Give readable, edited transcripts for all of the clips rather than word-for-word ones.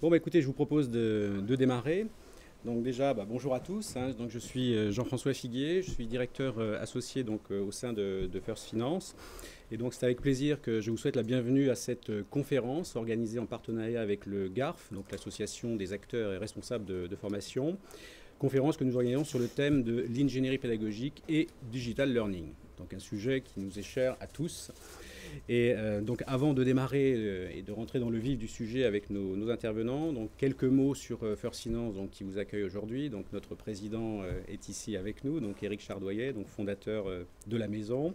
Bon, bah, écoutez, je vous propose de démarrer. Donc déjà, bonjour à tous. Donc, je suis Jean-François Figuier, je suis directeur associé au sein de First Finance. Et donc c'est avec plaisir que je vous souhaite la bienvenue à cette conférence organisée en partenariat avec le GARF, donc l'association des acteurs et responsables de formation. Conférence que nous organisons sur le thème de l'ingénierie pédagogique et digital learning. Donc un sujet qui nous est cher à tous. Et donc avant de démarrer et de rentrer dans le vif du sujet avec nos intervenants, donc quelques mots sur First Finance qui vous accueille aujourd'hui. Donc notre président est ici avec nous, donc Éric Chardoyer, donc fondateur de la maison.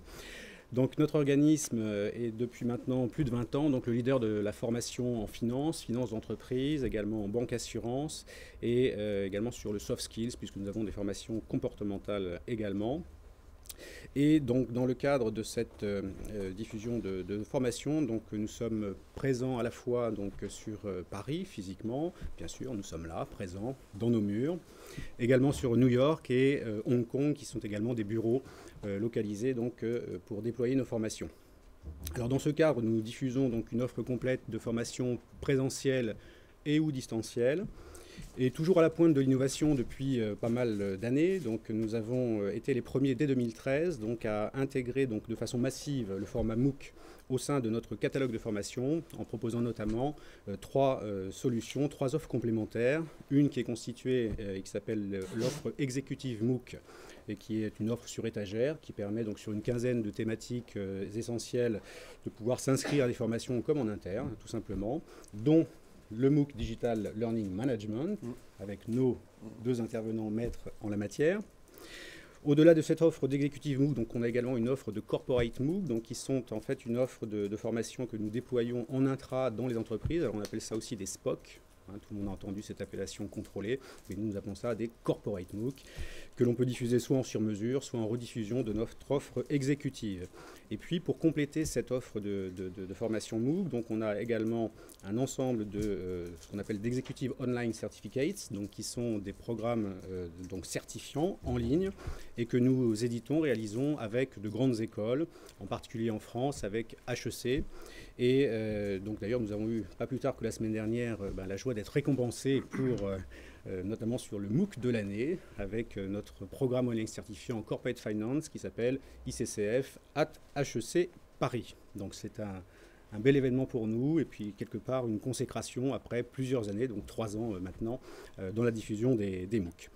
Donc notre organisme est depuis maintenant plus de 20 ans donc le leader de la formation en finance d'entreprise, également en banque assurance et également sur le soft skills puisque nous avons des formations comportementales également. Et donc dans le cadre de cette diffusion de formation, donc nous sommes présents à la fois donc sur Paris physiquement, bien sûr, nous sommes là, présents dans nos murs, également sur New York et Hong Kong qui sont également des bureaux localisés donc pour déployer nos formations. Alors dans ce cadre, nous diffusons donc une offre complète de formation présentielle et ou distancielle. Et toujours à la pointe de l'innovation depuis pas mal d'années, donc nous avons été les premiers dès 2013 donc, à intégrer donc, de façon massive le format MOOC au sein de notre catalogue de formation, en proposant notamment trois solutions, trois offres complémentaires. Une qui est constituée et qui s'appelle l'offre exécutive MOOC, et qui est une offre sur étagère, qui permet donc sur une quinzaine de thématiques essentielles de pouvoir s'inscrire à des formations comme en interne, tout simplement, dont le MOOC Digital Learning Management, avec nos deux intervenants maîtres en la matière. Au-delà de cette offre d'exécutive MOOC, donc on a également une offre de corporate MOOC, donc qui sont en fait une offre de formation que nous déployons en intra dans les entreprises. Alors on appelle ça aussi des SPOC. Tout le monde a entendu cette appellation contrôlée, mais nous appelons ça des corporate MOOC, que l'on peut diffuser soit en sur-mesure, soit en rediffusion de notre offre exécutive. Et puis, pour compléter cette offre de formation MOOC, donc on a également un ensemble de ce qu'on appelle d'Executive Online Certificates, donc qui sont des programmes donc certifiants en ligne et que nous éditons, réalisons avec de grandes écoles, en particulier en France avec HEC. Et donc d'ailleurs, nous avons eu, pas plus tard que la semaine dernière, la joie d'être récompensés pour, notamment sur le MOOC de l'année, avec notre programme en ligne certifié en Corporate Finance qui s'appelle ICCF at HEC Paris. Donc c'est un bel événement pour nous et puis quelque part une consécration après plusieurs années, donc 3 ans maintenant, dans la diffusion des MOOC.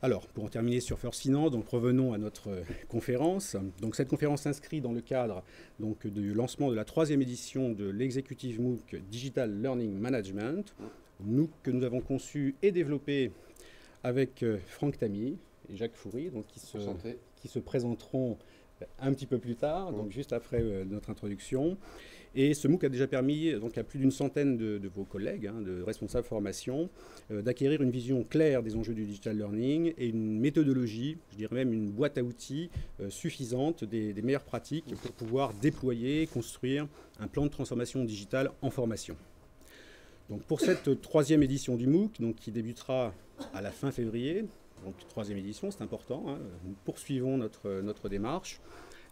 Alors, pour en terminer sur First Finance, donc revenons à notre conférence. Donc, cette conférence s'inscrit dans le cadre donc, du lancement de la 3e édition de l'exécutive MOOC Digital Learning Management, MOOC que nous avons conçu et développé avec Franck Tamy et Jacques Foury, donc, qui se présenteront un petit peu plus tard, donc juste après notre introduction. Et ce MOOC a déjà permis donc, à plus d'une centaine de vos collègues, de responsables formation, d'acquérir une vision claire des enjeux du digital learning et une méthodologie, je dirais même une boîte à outils suffisante des meilleures pratiques pour pouvoir déployer et construire un plan de transformation digitale en formation. Donc pour cette 3e édition du MOOC, donc, qui débutera à la fin février, donc 3e édition, c'est important, nous poursuivons notre démarche.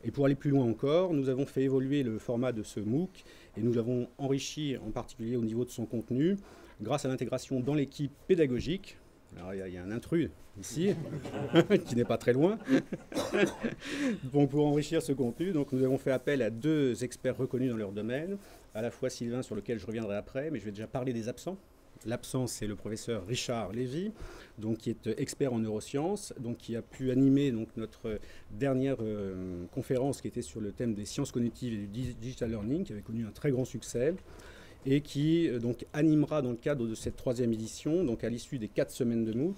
Et pour aller plus loin encore, nous avons fait évoluer le format de ce MOOC et nous l'avons enrichi en particulier au niveau de son contenu grâce à l'intégration dans l'équipe pédagogique. Alors il y a un intrus ici qui n'est pas très loin. Donc pour enrichir ce contenu, donc, nous avons fait appel à 2 experts reconnus dans leur domaine, à la fois Sylvain sur lequel je reviendrai après, mais je vais déjà parler des absents. L'absent, c'est le professeur Richard Lévy, donc, qui est expert en neurosciences, donc, qui a pu animer donc, notre dernière conférence qui était sur le thème des sciences cognitives et du digital learning, qui avait connu un très grand succès, et qui donc, animera dans le cadre de cette 3e édition, donc à l'issue des 4 semaines de MOOC,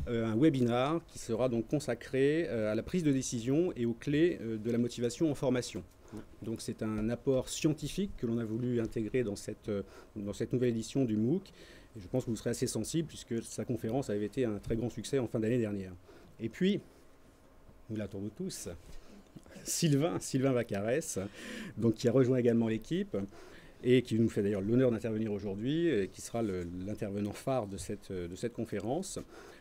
un webinar qui sera donc consacré à la prise de décision et aux clés de la motivation en formation. Donc c'est un apport scientifique que l'on a voulu intégrer dans cette nouvelle édition du MOOC. Et je pense que vous serez assez sensible puisque sa conférence avait été un très grand succès en fin d'année dernière. Et puis, nous l'attendons tous, Sylvain Vacarès, donc qui a rejoint également l'équipe et qui nous fait d'ailleurs l'honneur d'intervenir aujourd'hui, et qui sera l'intervenant phare de cette conférence.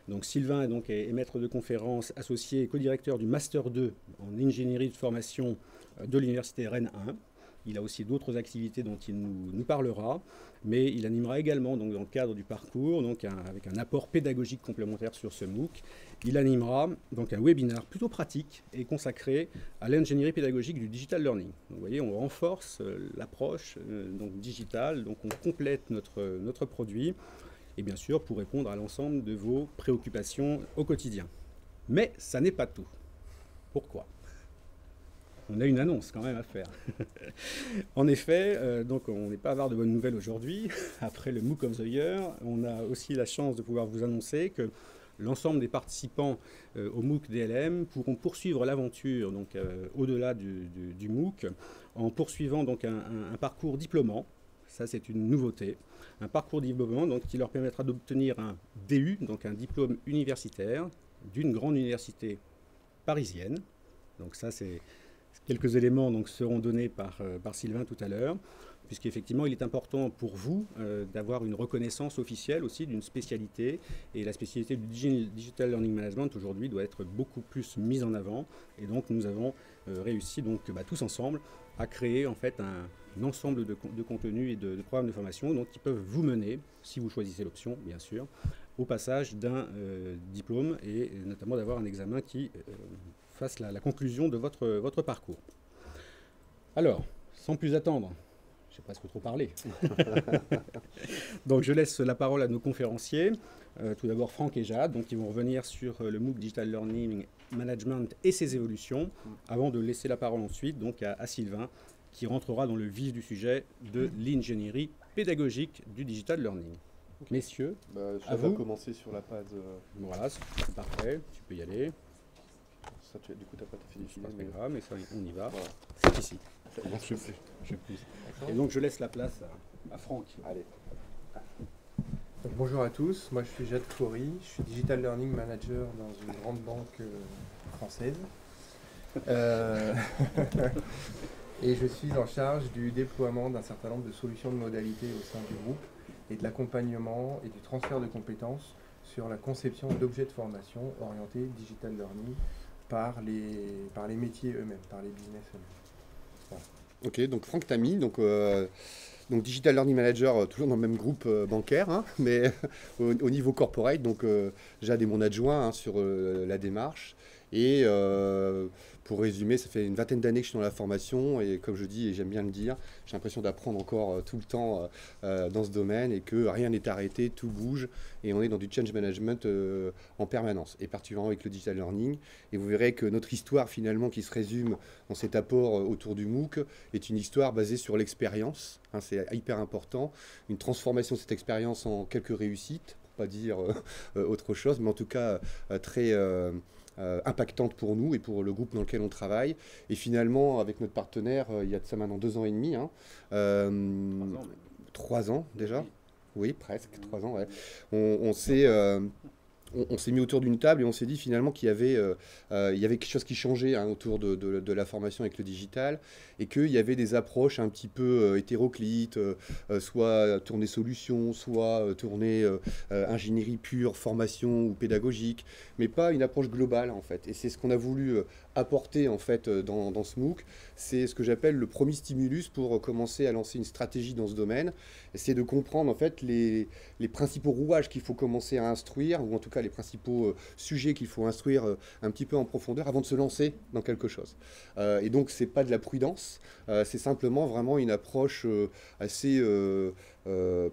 Donc Sylvain est maître de conférence associé et co-directeur du Master 2 en ingénierie de formation de l'Université Rennes 1. Il a aussi d'autres activités dont il nous parlera, mais il animera également, donc, dans le cadre du parcours, donc, avec un apport pédagogique complémentaire sur ce MOOC, il animera donc, un webinaire plutôt pratique et consacré à l'ingénierie pédagogique du digital learning. Donc, vous voyez, on renforce l'approche digitale, donc on complète notre produit, et bien sûr pour répondre à l'ensemble de vos préoccupations au quotidien. Mais ça n'est pas tout. Pourquoi ? On a une annonce quand même à faire. En effet, donc on n'est pas avare de bonnes nouvelles aujourd'hui. Après le MOOC of the Year, on a aussi la chance de pouvoir vous annoncer que l'ensemble des participants au MOOC DLM pourront poursuivre l'aventure donc au-delà du MOOC en poursuivant donc un parcours diplômant. Ça, c'est une nouveauté. Un parcours diplômant donc, qui leur permettra d'obtenir un DU, donc un diplôme universitaire d'une grande université parisienne. Donc ça, c'est quelques éléments donc, seront donnés par Sylvain tout à l'heure, puisqu'effectivement, il est important pour vous d'avoir une reconnaissance officielle aussi d'une spécialité. Et la spécialité du Digital Learning Management, aujourd'hui, doit être beaucoup plus mise en avant. Et donc, nous avons réussi, donc, tous ensemble, à créer en fait un ensemble de contenus et de programmes de formation donc, qui peuvent vous mener, si vous choisissez l'option, bien sûr, au passage d'un diplôme et notamment d'avoir un examen qui fasse la conclusion de votre parcours. Alors, sans plus attendre, j'ai presque trop parlé. Donc je laisse la parole à nos conférenciers. Tout d'abord Franck et Jade, donc ils vont revenir sur le MOOC Digital Learning Management et ses évolutions, avant de laisser la parole ensuite donc à Sylvain, qui rentrera dans le vif du sujet de l'ingénierie pédagogique du Digital Learning. Okay. Messieurs, à vous. Commencer sur la page. Voilà, c'est parfait, tu peux y aller. Ça, du coup, tu n'as pas fait défiler. C'est pas grave, mais ça, on y va. Voilà. C'est ici. Je pousse. Et donc, je laisse la place à Franck. Allez. Donc, bonjour à tous, moi je suis Jade Khoury, je suis Digital Learning Manager dans une grande banque française. Et je suis en charge du déploiement d'un certain nombre de solutions de modalités au sein du groupe et de l'accompagnement et du transfert de compétences sur la conception d'objets de formation orientés Digital Learning par les métiers eux-mêmes, par les business eux-mêmes. Voilà. Ok, donc Franck Tamy, donc Digital Learning Manager, toujours dans le même groupe bancaire, hein, mais au niveau corporate, donc Jade est mon adjoint sur la démarche. Et pour résumer, ça fait une vingtaine d'années que je suis dans la formation et comme je dis, et j'aime bien le dire, j'ai l'impression d'apprendre encore tout le temps dans ce domaine et que rien n'est arrêté, tout bouge et on est dans du change management en permanence et particulièrement avec le digital learning. Et vous verrez que notre histoire finalement qui se résume dans cet apport autour du MOOC est une histoire basée sur l'expérience, hein, c'est hyper important, une transformation de cette expérience en quelques réussites, pour pas dire autre chose, mais en tout cas très... impactante pour nous et pour le groupe dans lequel on travaille. Et finalement, avec notre partenaire, il y a de ça maintenant 2 ans et demi, 3 ans déjà, oui, presque 3 ans, ouais. On s'est mis autour d'une table et on s'est dit finalement qu'il y avait quelque chose qui changeait autour de la formation avec le digital et qu'il y avait des approches un petit peu hétéroclites, soit tournées solutions, soit tournées ingénierie pure, formation ou pédagogique, mais pas une approche globale en fait. Et c'est ce qu'on a voulu apporter en fait dans ce MOOC, c'est ce que j'appelle le premier stimulus pour commencer à lancer une stratégie dans ce domaine. C'est de comprendre en fait les principaux rouages qu'il faut commencer à instruire, ou en tout cas les principaux sujets qu'il faut instruire un petit peu en profondeur avant de se lancer dans quelque chose. Et donc c'est pas de la prudence, c'est simplement vraiment une approche assez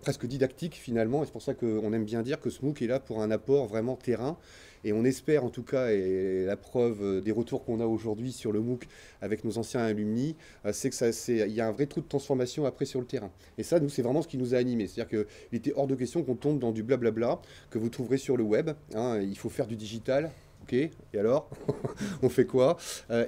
presque didactique finalement, et c'est pour ça qu'on aime bien dire que ce MOOC est là pour un apport vraiment terrain. Et on espère en tout cas, et la preuve des retours qu'on a aujourd'hui sur le MOOC avec nos anciens alumni, c'est qu'il y a un vrai trou de transformation après sur le terrain. Et ça, nous, c'est vraiment ce qui nous a animés. C'est-à-dire qu'il était hors de question qu'on tombe dans du blablabla que vous trouverez sur le web. Hein, il faut faire du digital. Ok, et alors on fait quoi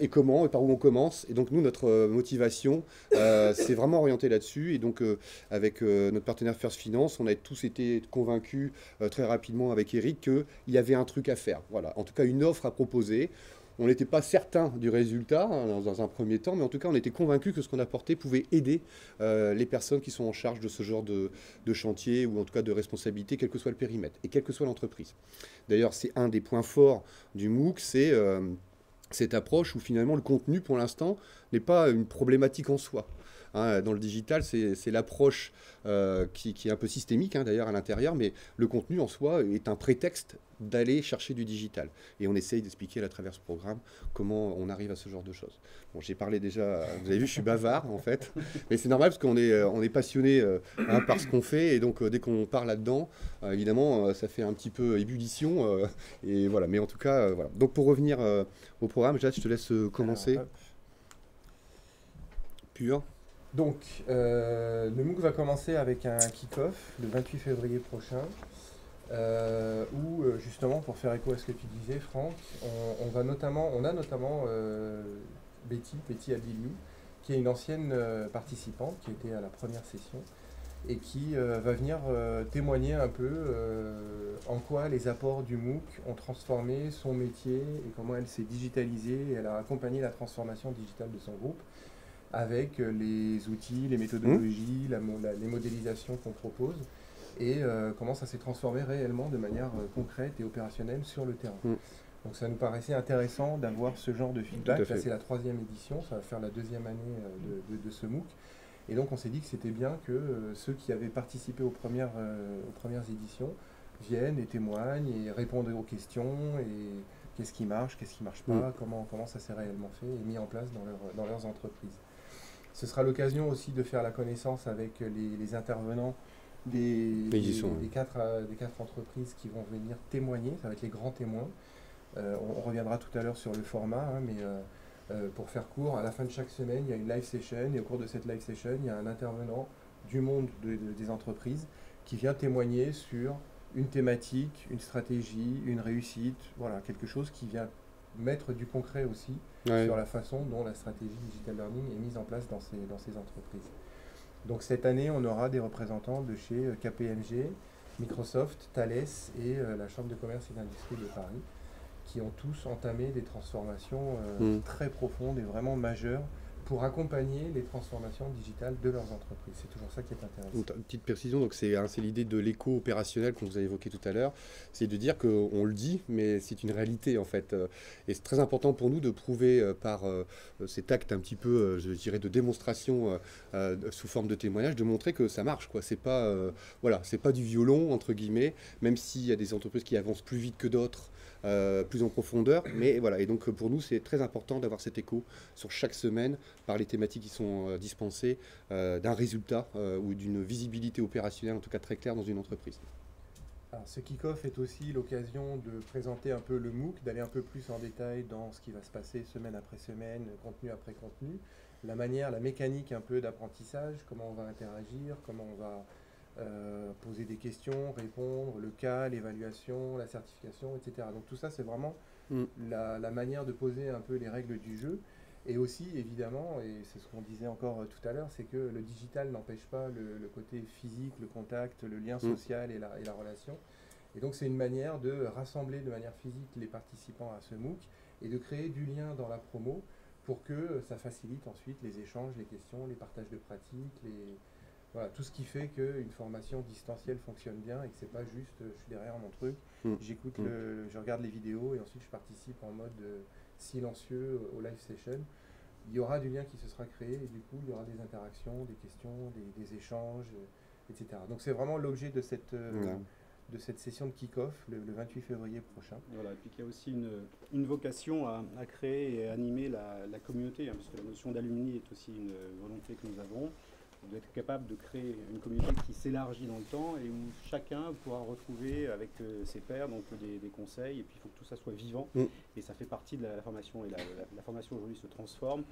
et comment et par où on commence? Et donc nous, notre motivation, c'est vraiment orienté là-dessus. Et donc avec notre partenaire First Finance, on a tous été convaincus très rapidement avec Eric qu'il y avait un truc à faire. Voilà, en tout cas une offre à proposer. On n'était pas certain du résultat dans un premier temps, mais en tout cas, on était convaincus que ce qu'on apportait pouvait aider les personnes qui sont en charge de ce genre de chantier ou en tout cas de responsabilité, quel que soit le périmètre et quelle que soit l'entreprise. D'ailleurs, c'est un des points forts du MOOC, c'est cette approche où finalement le contenu, pour l'instant, n'est pas une problématique en soi. Hein, dans le digital, c'est l'approche qui est un peu systémique d'ailleurs à l'intérieur, mais le contenu en soi est un prétexte d'aller chercher du digital. Et on essaye d'expliquer à travers ce programme comment on arrive à ce genre de choses. Bon, j'ai parlé déjà, vous avez vu, je suis bavard en fait, mais c'est normal parce qu'on est passionné par ce qu'on fait, et donc dès qu'on part là-dedans, évidemment, ça fait un petit peu ébullition, et voilà. Mais en tout cas, voilà. Donc pour revenir au programme, Jade, je te laisse commencer. Alors, Pur. donc, le MOOC va commencer avec un kick-off le 28 février prochain, où justement, pour faire écho à ce que tu disais, Franck, on a notamment Betty Abdiliou, qui est une ancienne participante, qui était à la première session, et qui va venir témoigner un peu en quoi les apports du MOOC ont transformé son métier et comment elle s'est digitalisée, et elle a accompagné la transformation digitale de son groupe avec les outils, les méthodologies, les modélisations qu'on propose, et comment ça s'est transformé réellement de manière concrète et opérationnelle sur le terrain. Donc ça nous paraissait intéressant d'avoir ce genre de feedback. Là, c'est la 3e édition, ça va faire la 2e année de ce MOOC. Et donc on s'est dit que c'était bien que ceux qui avaient participé aux premières éditions viennent et témoignent et répondent aux questions, et qu'est-ce qui marche pas, comment ça s'est réellement fait et mis en place dans leurs entreprises. Ce sera l'occasion aussi de faire la connaissance avec les intervenants des 4 entreprises qui vont venir témoigner. Ça va être les grands témoins. On reviendra tout à l'heure sur le format, mais pour faire court, à la fin de chaque semaine, il y a une live session, et au cours de cette live session, il y a un intervenant du monde des entreprises qui vient témoigner sur une thématique, une stratégie, une réussite, voilà, quelque chose qui vient mettre du concret aussi sur la façon dont la stratégie digital learning est mise en place dans ces entreprises. Donc cette année, on aura des représentants de chez KPMG, Microsoft, Thales et la Chambre de commerce et d'industrie de Paris, qui ont tous entamé des transformations très profondes et vraiment majeures pour accompagner les transformations digitales de leurs entreprises. C'est toujours ça qui est intéressant. Une petite précision, donc c'est l'idée de l'éco opérationnel qu'on vous a évoqué tout à l'heure, c'est de dire qu'on le dit, mais c'est une réalité en fait. Et c'est très important pour nous de prouver par cet acte un petit peu, je dirais, de démonstration sous forme de témoignage, de montrer que ça marche, quoi. C'est pas, c'est pas du violon, entre guillemets, même s'il y a des entreprises qui avancent plus vite que d'autres, plus en profondeur, mais voilà. Et donc pour nous, c'est très important d'avoir cet écho sur chaque semaine par les thématiques qui sont dispensées, d'un résultat ou d'une visibilité opérationnelle, en tout cas très claire dans une entreprise. Alors, ce kick-off est aussi l'occasion de présenter un peu le MOOC, d'aller un peu plus en détail dans ce qui va se passer semaine après semaine, contenu après contenu, la mécanique un peu d'apprentissage, comment on va interagir, comment on va poser des questions, répondre, le cas, l'évaluation, la certification, etc. Donc tout ça, c'est vraiment la manière de poser un peu les règles du jeu. Et aussi, évidemment, et c'est ce qu'on disait encore tout à l'heure, c'est que le digital n'empêche pas le côté physique, le contact, le lien social et la relation. Et donc c'est une manière de rassembler de manière physique les participants à ce MOOC et de créer du lien dans la promo pour que ça facilite ensuite les échanges, les questions, les partages de pratiques, voilà, tout ce qui fait qu'une formation distancielle fonctionne bien et que c'est pas juste je suis derrière mon truc, j'écoute, je regarde les vidéos et ensuite je participe en mode silencieux au live session. Il y aura du lien qui se sera créé et du coup il y aura des interactions, des questions, des échanges, etc. Donc c'est vraiment l'objet de cette session de kick-off le 28 février prochain. Voilà, et puis il y a aussi une vocation à créer et à animer la communauté, parce que la notion d'alumni est aussi une volonté que nous avons, d'être capable de créer une communauté qui s'élargit dans le temps et où chacun pourra retrouver avec ses pairs donc des conseils, et puis il faut que tout ça soit vivant, et ça fait partie de la formation, et la formation aujourd'hui se transforme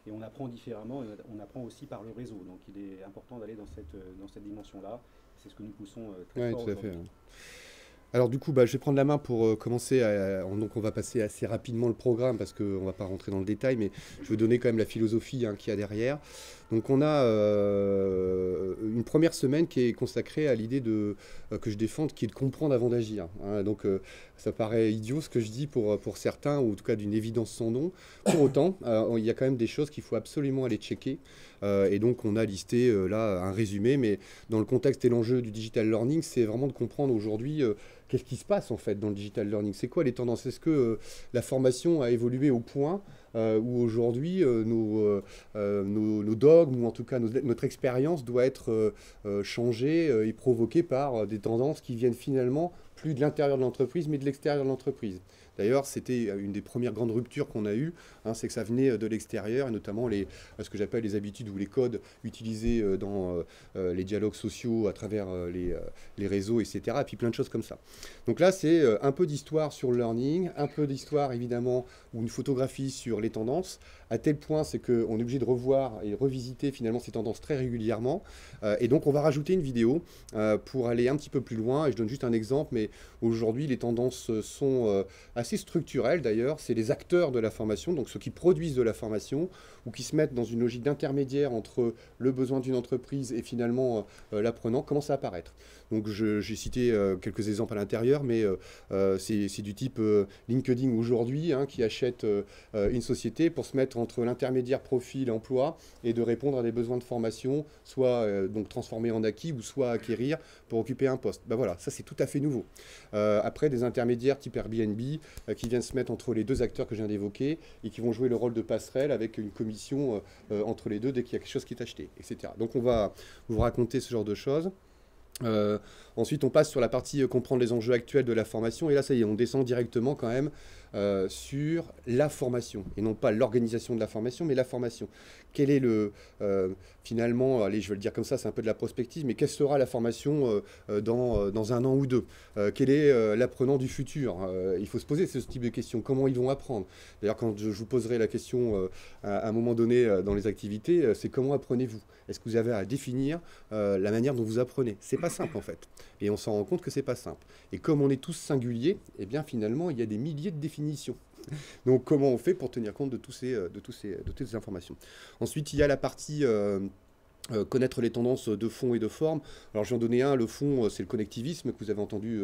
et on apprend différemment, et on apprend aussi par le réseau, donc il est important d'aller dans cette dimension-là. C'est ce que nous poussons très fort aujourd'hui. Tout à fait. Alors du coup, je vais prendre la main pour commencer. Donc on va passer assez rapidement le programme parce qu'on ne va pas rentrer dans le détail, mais je vais donner quand même la philosophie qu'il y a derrière. Donc on a une première semaine qui est consacrée à l'idée que je défends, qui est de comprendre avant d'agir. Donc ça paraît idiot ce que je dis pour certains, ou en tout cas d'une évidence sans nom. Pour autant, il y a quand même des choses qu'il faut absolument aller checker Et donc, on a listé là un résumé, mais dans le contexte et l'enjeu du digital learning, c'est vraiment de comprendre aujourd'hui qu'est-ce qui se passe en fait dans le digital learning. C'est quoi les tendances? Est-ce que la formation a évolué au point où aujourd'hui nos dogmes, ou en tout cas notre expérience doit être changée et provoquée par des tendances qui viennent finalement plus de l'intérieur de l'entreprise, mais de l'extérieur de l'entreprise. D'ailleurs, c'était une des premières grandes ruptures qu'on a eues, hein, c'est que ça venait de l'extérieur, et notamment ce que j'appelle les habitudes ou les codes utilisés dans les dialogues sociaux à travers les réseaux, etc. Et puis plein de choses comme ça. Donc là, c'est un peu d'histoire sur le learning, un peu d'histoire évidemment, ou une photographie sur les tendances, à tel point c'est qu'on est obligé de revoir et revisiter finalement ces tendances très régulièrement. Et donc on va rajouter une vidéo pour aller un petit peu plus loin. Et je donne juste un exemple, mais aujourd'hui les tendances sont assez structurelles d'ailleurs. C'est les acteurs de la formation, donc ceux qui produisent de la formation, ou qui se mettent dans une logique d'intermédiaire entre le besoin d'une entreprise et finalement l'apprenant, commencent à apparaître. Donc j'ai cité quelques exemples à l'intérieur, mais c'est du type LinkedIn aujourd'hui, hein, qui achète une société pour se mettre entre l'intermédiaire profil-emploi et de répondre à des besoins de formation, soit donc transformer en acquis ou soit acquérir pour occuper un poste. Ben voilà, ça c'est tout à fait nouveau. Après, des intermédiaires type Airbnb qui viennent se mettre entre les deux acteurs que je viens d'évoquer et qui vont jouer le rôle de passerelle avec une commission entre les deux dès qu'il y a quelque chose qui est acheté, etc. Donc on va vous raconter ce genre de choses. Ensuite, on passe sur la partie comprendre les enjeux actuels de la formation. Et là, ça y est, on descend directement quand même sur la formation. Et non pas l'organisation de la formation, mais la formation. Quel est finalement, allez, je vais le dire comme ça, c'est un peu de la prospective, mais quelle sera la formation dans un an ou deux? Quel est l'apprenant du futur? Il faut se poser ce type de questions. Comment ils vont apprendre? D'ailleurs, quand je vous poserai la question à un moment donné dans les activités, c'est comment apprenez-vous? Est-ce que vous avez à définir la manière dont vous apprenez? C'est pas simple en fait. Et on s'en rend compte que c'est pas simple. Et comme on est tous singuliers, eh bien finalement, il y a des milliers de définitions. Donc comment on fait pour tenir compte de toutes ces informations? Ensuite, il y a la partie connaître les tendances de fond et de forme. Alors je vais en donner un, le fond, c'est le connectivisme que vous avez entendu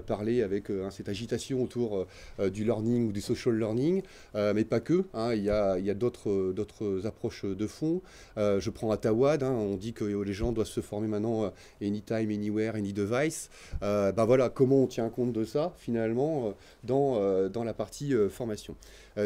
parler avec cette agitation autour du learning ou du social learning, mais pas que, hein, il y a d'autres approches de fond. Je prends Atawad, hein, on dit que les gens doivent se former maintenant anytime, anywhere, any device. Ben voilà, comment on tient compte de ça finalement dans la partie formation.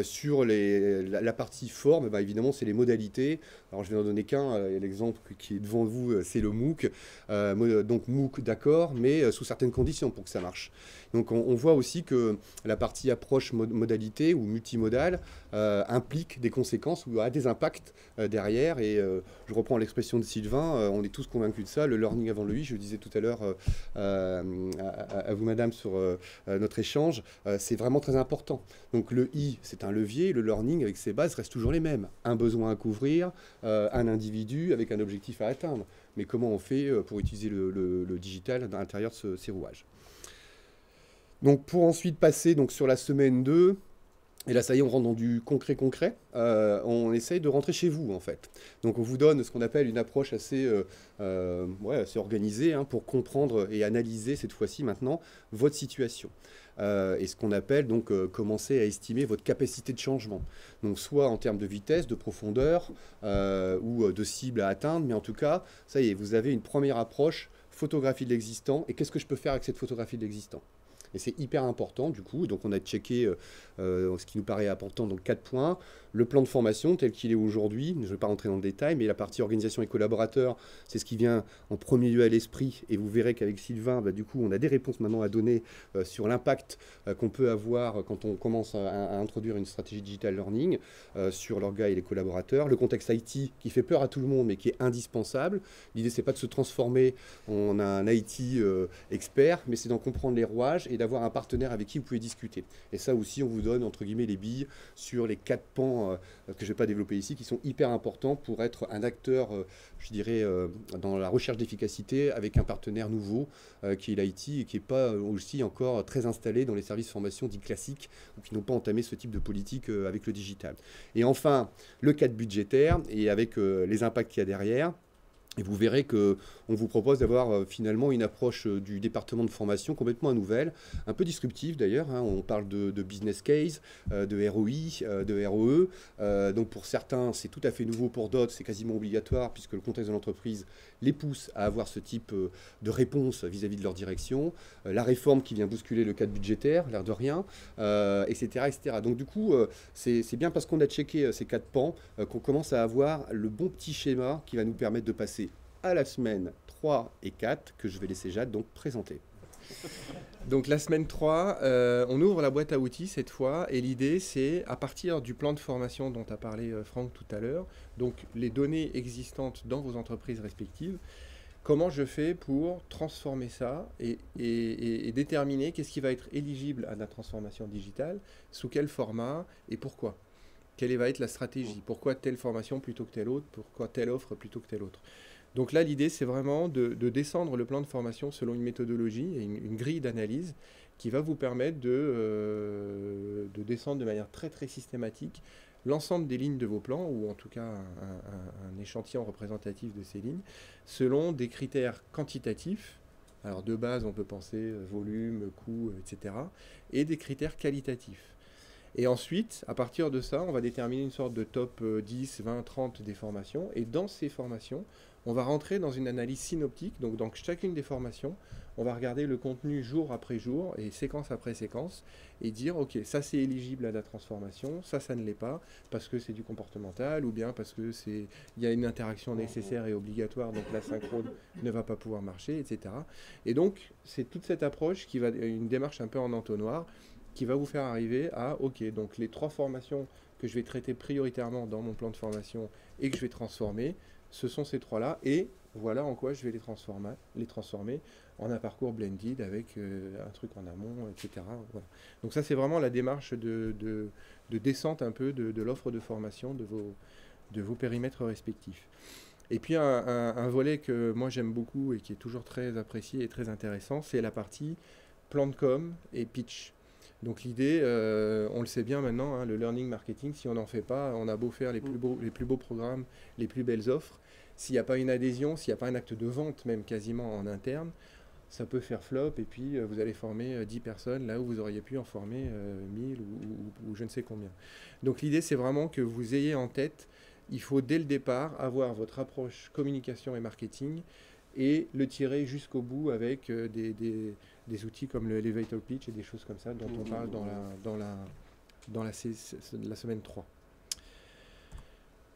Sur la partie forme, ben évidemment, c'est les modalités. Alors, je vais en donner qu'un. L'exemple qui est devant vous, c'est le MOOC. Donc, MOOC, d'accord, mais sous certaines conditions pour que ça marche. Donc, on voit aussi que la partie approche modalité ou multimodale implique des conséquences ou a des impacts derrière. Et je reprends l'expression de Sylvain, on est tous convaincus de ça. Le learning avant le I, je disais tout à l'heure à vous, madame, sur notre échange, c'est vraiment très important. Donc, le I, c'est un levier. Le learning, avec ses bases, reste toujours les mêmes. Un besoin à couvrir, un individu avec un objectif à atteindre. Mais comment on fait pour utiliser le digital à l'intérieur de ces rouages? Donc, pour ensuite passer donc, sur la semaine 2, et là, ça y est, on rentre dans du concret. On essaye de rentrer chez vous, en fait. Donc, on vous donne ce qu'on appelle une approche assez organisée, hein, pour comprendre et analyser, cette fois-ci, maintenant, votre situation. Et ce qu'on appelle, donc, commencer à estimer votre capacité de changement. Donc, soit en termes de vitesse, de profondeur, ou de cible à atteindre, mais en tout cas, ça y est, vous avez une première approche, photographie de l'existant, et qu'est-ce que je peux faire avec cette photographie de l'existant? Et c'est hyper important, du coup. Donc, on a checké ce qui nous paraît important, donc 4 points. Le plan de formation tel qu'il est aujourd'hui, je ne vais pas rentrer dans le détail, mais la partie organisation et collaborateurs, c'est ce qui vient en premier lieu à l'esprit. Et vous verrez qu'avec Sylvain, du coup, on a des réponses maintenant à donner sur l'impact qu'on peut avoir quand on commence à introduire une stratégie digital learning sur l'orga et les collaborateurs. Le contexte IT qui fait peur à tout le monde, mais qui est indispensable. L'idée, c'est pas de se transformer en un IT expert, mais c'est d'en comprendre les rouages et d'avoir un partenaire avec qui vous pouvez discuter. Et ça aussi, on vous donne, entre guillemets, les billes sur les 4 pans que je ne vais pas développer ici, qui sont hyper importants pour être un acteur, je dirais, dans la recherche d'efficacité avec un partenaire nouveau qui est l'IT et qui n'est pas aussi encore très installé dans les services de formation dits classiques ou qui n'ont pas entamé ce type de politique avec le digital. Et enfin, le cadre budgétaire et avec les impacts qu'il y a derrière. Et vous verrez qu'on vous propose d'avoir finalement une approche du département de formation complètement nouvelle, un peu disruptive d'ailleurs. Hein. On parle de business case, de ROI, de ROE. Donc pour certains, c'est tout à fait nouveau. Pour d'autres, c'est quasiment obligatoire puisque le contexte de l'entreprise les pousse à avoir ce type de réponse vis-à-vis de leur direction. La réforme qui vient bousculer le cadre budgétaire, l'air de rien, etc., etc. Donc du coup, c'est bien parce qu'on a checké ces 4 pans qu'on commence à avoir le bon petit schéma qui va nous permettre de passer à la semaine 3 et 4 que je vais laisser Jade donc présenter. Donc la semaine 3, on ouvre la boîte à outils cette fois et l'idée c'est à partir du plan de formation dont a parlé Franck tout à l'heure, donc les données existantes dans vos entreprises respectives, comment je fais pour transformer ça et déterminer qu'est-ce qui va être éligible à la transformation digitale, sous quel format et pourquoi. Quelle va être la stratégie? Pourquoi telle formation plutôt que telle autre? Pourquoi telle offre plutôt que telle autre? Donc là, l'idée, c'est vraiment de descendre le plan de formation selon une méthodologie et une grille d'analyse qui va vous permettre de descendre de manière très très systématique l'ensemble des lignes de vos plans, ou en tout cas un échantillon représentatif de ces lignes, selon des critères quantitatifs. Alors de base, on peut penser volume, coût, etc. Et des critères qualitatifs. Et ensuite, à partir de ça, on va déterminer une sorte de top 10, 20, 30 des formations. Et dans ces formations, on va rentrer dans une analyse synoptique. Donc dans chacune des formations, on va regarder le contenu jour après jour et séquence après séquence et dire, OK, ça c'est éligible à la transformation, ça ne l'est pas parce que c'est du comportemental ou bien parce que il y a une interaction nécessaire et obligatoire, donc la synchrone ne va pas pouvoir marcher, etc. Et donc, c'est toute cette approche qui va, une démarche un peu en entonnoir, qui va vous faire arriver à, OK, donc les 3 formations que je vais traiter prioritairement dans mon plan de formation et que je vais transformer, ce sont ces 3-là, et voilà en quoi je vais les transformer en un parcours blended avec un truc en amont, etc. Voilà. Donc ça, c'est vraiment la démarche de descente un peu de l'offre de formation de vos périmètres respectifs. Et puis un volet que moi j'aime beaucoup et qui est toujours très apprécié et très intéressant, c'est la partie plan de com et pitch. Donc l'idée, on le sait bien maintenant, hein, le learning marketing, si on n'en fait pas, on a beau faire les plus beaux programmes, les plus belles offres, s'il n'y a pas une adhésion, s'il n'y a pas un acte de vente même quasiment en interne, ça peut faire flop et puis vous allez former 10 personnes là où vous auriez pu en former 1000 ou je ne sais combien. Donc l'idée, c'est vraiment que vous ayez en tête, il faut dès le départ avoir votre approche communication et marketing et le tirer jusqu'au bout avec des outils comme le elevator pitch et des choses comme ça dont on parle dans la semaine 3.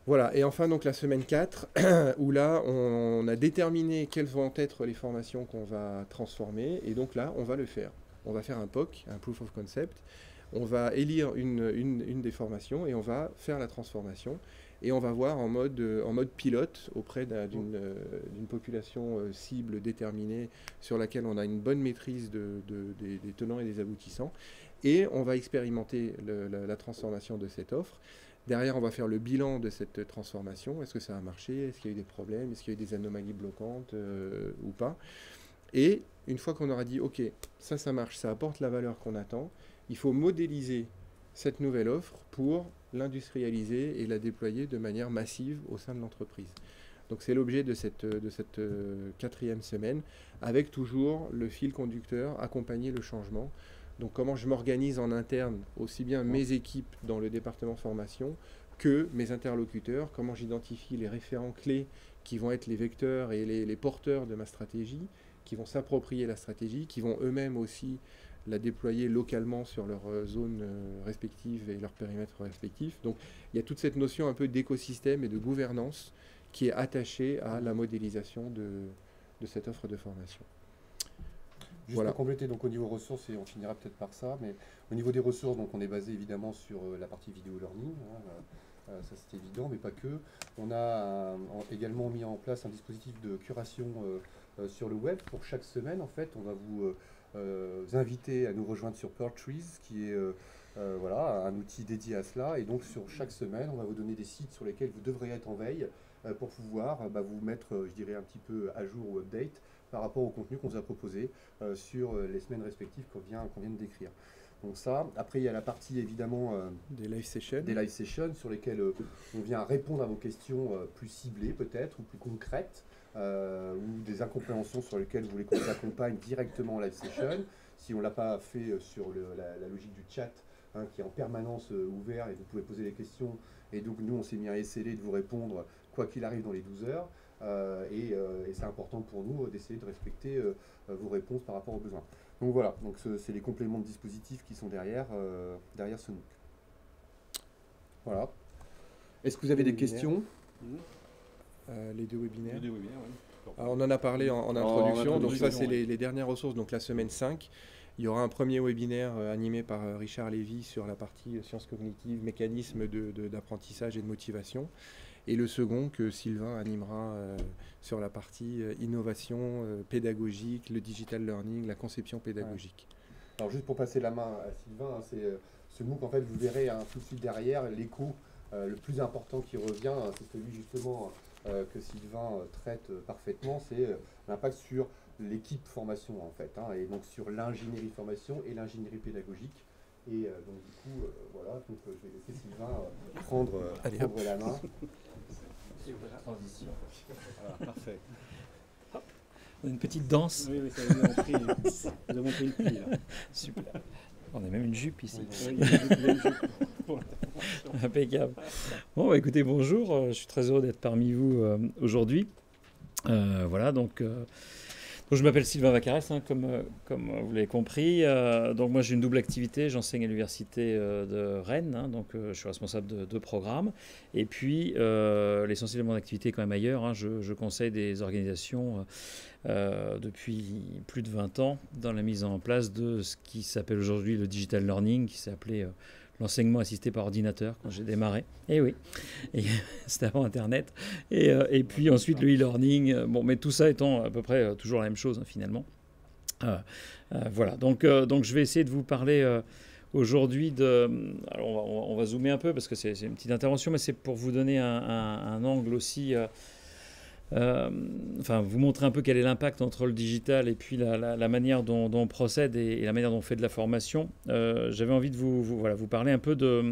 Voilà, et enfin donc la semaine 4, où là on a déterminé quelles vont être les formations qu'on va transformer, et donc là on va le faire. On va faire un POC, un Proof of Concept, on va élire une des formations et on va faire la transformation. Et on va voir en mode pilote auprès d'une population cible déterminée sur laquelle on a une bonne maîtrise des tenants et des aboutissants. Et on va expérimenter la transformation de cette offre. Derrière, on va faire le bilan de cette transformation. Est-ce que ça a marché? Est-ce qu'il y a eu des problèmes? Est-ce qu'il y a eu des anomalies bloquantes ou pas? Et une fois qu'on aura dit, OK, ça marche, ça apporte la valeur qu'on attend, il faut modéliser cette nouvelle offre pour l'industrialiser et la déployer de manière massive au sein de l'entreprise. Donc c'est l'objet de cette 4e semaine, avec toujours le fil conducteur, accompagner le changement. Donc comment je m'organise en interne, aussi bien mes équipes dans le département formation que mes interlocuteurs, comment j'identifie les référents clés qui vont être les vecteurs et les porteurs de ma stratégie, qui vont s'approprier la stratégie, qui vont eux-mêmes aussi la déployer localement sur leurs zones respectives et leurs périmètres respectifs. Donc il y a toute cette notion un peu d'écosystème et de gouvernance qui est attachée à la modélisation de cette offre de formation. Juste voilà. Pour compléter, donc au niveau ressources, et on finira peut-être par ça, mais au niveau des ressources, donc on est basé évidemment sur la partie vidéo learning, hein, ça c'est évident, mais pas que. On a également mis en place un dispositif de curation sur le web. Pour chaque semaine, en fait, on va vous inviter à nous rejoindre sur Pearl Trees, qui est voilà, un outil dédié à cela. Et donc sur chaque semaine, on va vous donner des sites sur lesquels vous devrez être en veille pour pouvoir vous mettre, je dirais, un petit peu à jour ou update par rapport au contenu qu'on vous a proposé sur les semaines respectives qu'on vient de décrire. Donc ça, après il y a la partie évidemment des live sessions. Des live sessions sur lesquelles on vient répondre à vos questions plus ciblées peut-être ou plus concrètes ou des incompréhensions sur lesquelles vous voulez qu'on vous accompagne directement en live session. Si on ne l'a pas fait sur la logique du chat qui est en permanence ouvert et vous pouvez poser des questions et donc nous on s'est mis à essayer de vous répondre quoi qu'il arrive dans les 12 heures et c'est important pour nous d'essayer de respecter vos réponses par rapport aux besoins. Donc voilà, donc c'est les compléments de dispositifs qui sont derrière ce MOOC. Voilà. Est-ce que vous avez des questions? Les deux webinaires. Les deux webinaires, oui. Alors, on en a parlé en introduction, donc ça c'est les dernières ressources, donc la semaine 5. Il y aura un premier webinaire animé par Richard Lévy sur la partie sciences cognitives, mécanismes d'apprentissage et de motivation. Et le second que Sylvain animera sur la partie innovation pédagogique, le digital learning, la conception pédagogique. Ouais. Alors juste pour passer la main à Sylvain, c'est ce MOOC, en fait, vous verrez tout de suite derrière, l'écho le plus important qui revient, c'est celui justement que Sylvain traite parfaitement, c'est l'impact sur l'équipe formation en fait, et donc sur l'ingénierie formation et l'ingénierie pédagogique. Et donc du coup, voilà, donc, je vais laisser Sylvain prendre la main. Transition. Voilà, parfait. On a une petite danse. Oui, ça nous avons pris une pluie, là. Super. On a même une jupe ici. Oui, il y a une jupe pour Impeccable. Bon, bah, écoutez, bonjour. Je suis très heureux d'être parmi vous aujourd'hui. Voilà, donc je m'appelle Sylvain Vaccarès, comme vous l'avez compris. Donc moi j'ai une double activité, j'enseigne à l'université de Rennes, donc je suis responsable de 2 programmes. Et puis l'essentiel de mon activité est quand même ailleurs. Je conseille des organisations depuis plus de 20 ans dans la mise en place de ce qui s'appelle aujourd'hui le digital learning, qui s'est appelé l'enseignement assisté par ordinateur quand j'ai démarré. Et oui, c'était avant Internet. Et puis ensuite le e-learning. Bon, mais tout ça étant à peu près toujours la même chose finalement. Voilà, donc je vais essayer de vous parler aujourd'hui de... Alors on va zoomer un peu parce que c'est une petite intervention, mais c'est pour vous donner un angle aussi... enfin, vous montrer un peu quel est l'impact entre le digital et puis la manière dont on procède et la manière dont on fait de la formation. J'avais envie de vous parler un peu de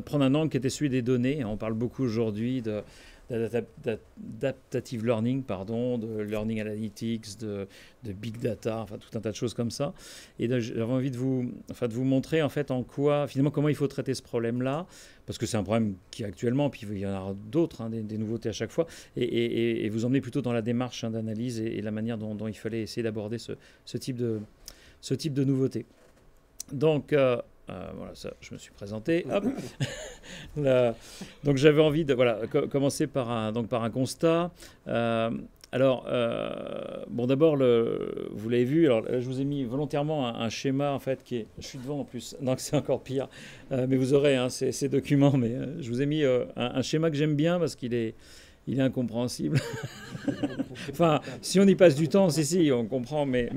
prendre un angle qui était celui des données. On parle beaucoup aujourd'hui d'adaptative learning, de learning analytics, de big data, enfin tout un tas de choses comme ça. Et j'avais envie de vous montrer en fait comment il faut traiter ce problème-là, parce que c'est un problème qui actuellement, puis il y en aura d'autres, des nouveautés à chaque fois, et vous emmener plutôt dans la démarche d'analyse et la manière dont il fallait essayer d'aborder ce type de nouveautés. Donc voilà, ça, je me suis présenté. Hop. Donc j'avais envie de commencer par un constat. Alors, d'abord, vous l'avez vu, alors là, je vous ai mis volontairement un schéma, en fait, qui est... Je suis devant, en plus, donc c'est encore pire. Mais vous aurez ces documents, mais je vous ai mis un schéma que j'aime bien parce qu'il est incompréhensible. Enfin, si on y passe du temps, si, on comprend, mais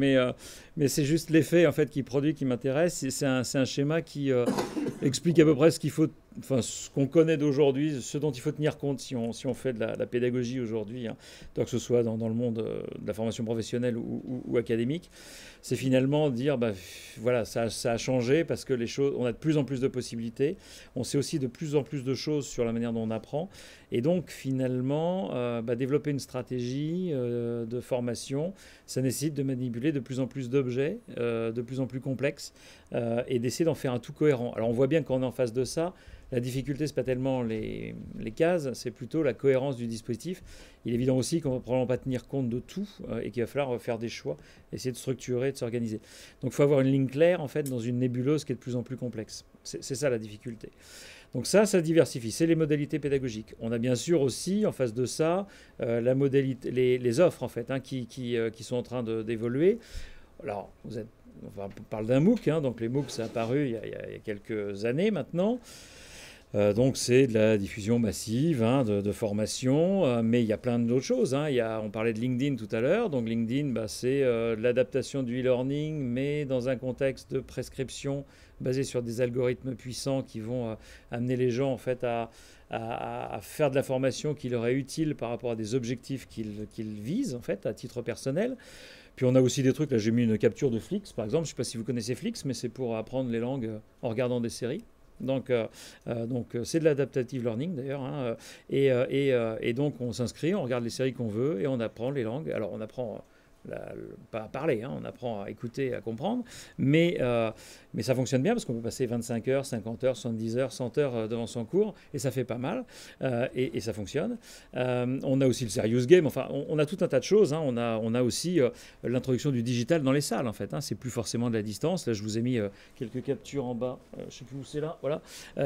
c'est juste l'effet, en fait, qui m'intéresse. C'est un schéma qui explique à peu près ce qu'on connaît d'aujourd'hui, ce dont il faut tenir compte si on fait de la pédagogie aujourd'hui, que ce soit dans le monde de la formation professionnelle ou académique. C'est finalement dire, ça a changé parce que on a de plus en plus de possibilités. On sait aussi de plus en plus de choses sur la manière dont on apprend. Et donc, finalement, développer une stratégie de formation, ça nécessite de manipuler de plus en plus d'objets, de plus en plus complexes, et d'essayer d'en faire un tout cohérent. Alors, on voit bien quand on est en face de ça, la difficulté, ce n'est pas tellement les cases, c'est plutôt la cohérence du dispositif. Il est évident aussi qu'on ne va probablement pas tenir compte de tout et qu'il va falloir faire des choix, essayer de structurer, de s'organiser. Donc il faut avoir une ligne claire en fait, dans une nébuleuse qui est de plus en plus complexe. C'est ça la difficulté. Donc ça diversifie. C'est les modalités pédagogiques. On a bien sûr aussi en face de ça la modalité, les offres en fait, qui sont en train d'évoluer. Alors on parle d'un MOOC, donc les MOOC ça a apparu il y a quelques années maintenant. Donc c'est de la diffusion massive hein, de formation, mais il y a plein d'autres choses. Hein. On parlait de LinkedIn tout à l'heure. Donc LinkedIn, c'est de l'adaptation du e-learning, mais dans un contexte de prescription basé sur des algorithmes puissants qui vont amener les gens en fait à faire de la formation qui leur est utile par rapport à des objectifs qu'ils visent en fait à titre personnel. Puis on a aussi des trucs, là j'ai mis une capture de Flix par exemple, je ne sais pas si vous connaissez Flix, mais c'est pour apprendre les langues en regardant des séries. Donc c'est de l'adaptative learning d'ailleurs. Hein, et donc on s'inscrit, on regarde les séries qu'on veut et on apprend les langues. Alors on apprend pas à parler, hein, on apprend à écouter, à comprendre, mais ça fonctionne bien parce qu'on peut passer 25 heures, 50 heures, 70 heures, 100 heures devant son cours et ça fait pas mal et ça fonctionne. On a aussi le serious game, enfin on a tout un tas de choses. Hein, on a aussi l'introduction du digital dans les salles en fait. Hein, c'est plus forcément de la distance. Là je vous ai mis quelques captures en bas, je ne sais plus où c'est là, voilà.